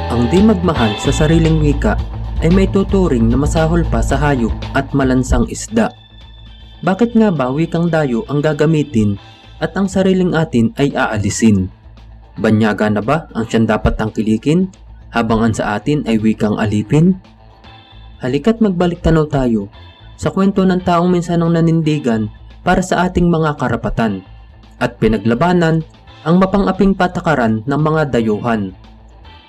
Ang di magmahal sa sariling wika ay may tuturing na masahol pa sa hayop at malansang isda. Bakit nga ba wikang dayo ang gagamitin at ang sariling atin ay aalisin? Banyaga na ba ang siyang dapat tangkilikin habang ang sa atin ay wikang alipin? Halika't magbalik tanaw tayo sa kwento ng taong minsanang nanindigan para sa ating mga karapatan at pinaglabanan ang mapang-aping patakaran ng mga dayuhan.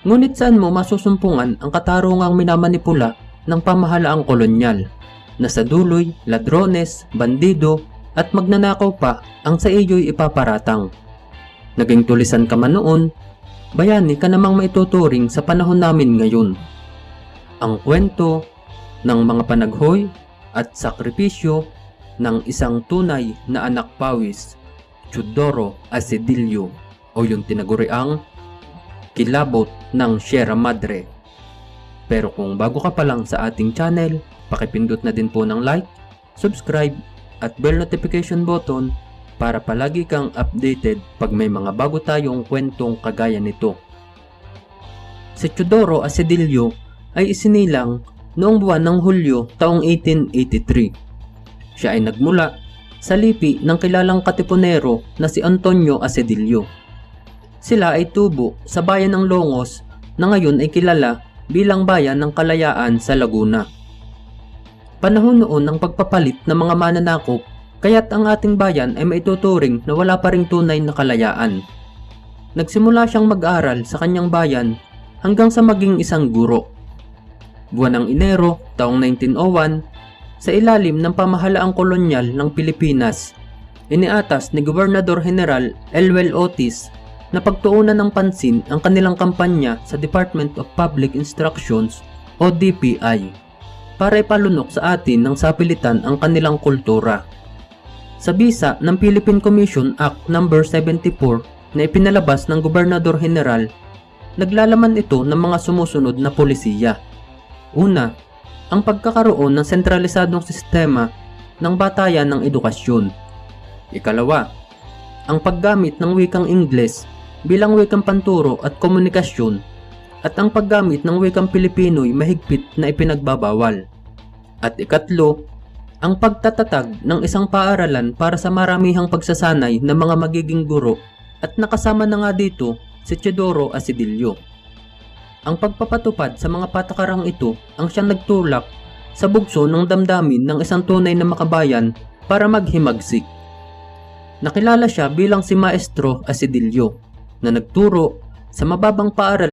Ngunit saan mo masusumpungan ang katarungang minamanipula ng pamahalaang kolonyal na sa duloy, ladrones, bandido at magnanakaw pa ang sa iyo'y ipaparatang. Naging tulisan ka man noon, bayani ka namang maituturing sa panahon namin ngayon. Ang kwento ng mga panaghoy at sakripisyo ng isang tunay na anak pawis, Teodoro Asedillo, o yung tinaguriang kilabot ng Sierra Madre. Pero kung bago ka pa lang sa ating channel, pakipindot na din po ng like, subscribe at bell notification button para palagi kang updated pag may mga bago tayong kwentong kagaya nito. Si Teodoro Asedillo ay isinilang noong buwan ng Hulyo taong 1883. Siya ay nagmula sa lipi ng kilalang katipunero na si Antonio Asedillo. Sila ay tubo sa bayan ng Longos na ngayon ay kilala bilang bayan ng Kalayaan sa Laguna. Panahon noon ng pagpapalit ng mga mananakop, kaya't ang ating bayan ay maituturing na wala pa ring tunay na kalayaan. Nagsimula siyang mag-aral sa kanyang bayan hanggang sa maging isang guro. Buwan ng Enero taong 1901, sa ilalim ng pamahalaang kolonyal ng Pilipinas, iniatas ni Gobernador General Elwel Otis na pagtuunan ng pansin ang kanilang kampanya sa Department of Public Instructions o DPI para ipalunok sa atin ng sapilitan ang kanilang kultura. Sa bisa ng Philippine Commission Act No. 74 na ipinalabas ng Gobernador General, naglalaman ito ng mga sumusunod na polisiya. Una, ang pagkakaroon ng sentralisadong sistema ng batayan ng edukasyon. Ikalawa, ang paggamit ng wikang Ingles bilang wikang panturo at komunikasyon at ang paggamit ng wikang Pilipino'y mahigpit na ipinagbabawal. At ikatlo, ang pagtatatag ng isang paaralan para sa maramihang pagsasanay ng mga magiging guro at nakasama na nga dito si Teodoro Asedillo. Ang pagpapatupad sa mga patakarang ito ang siyang nagtulak sa bugso ng damdamin ng isang tunay na makabayan para maghimagsik. Nakilala siya bilang si Maestro Asedillo na nagturo sa mababang paaralan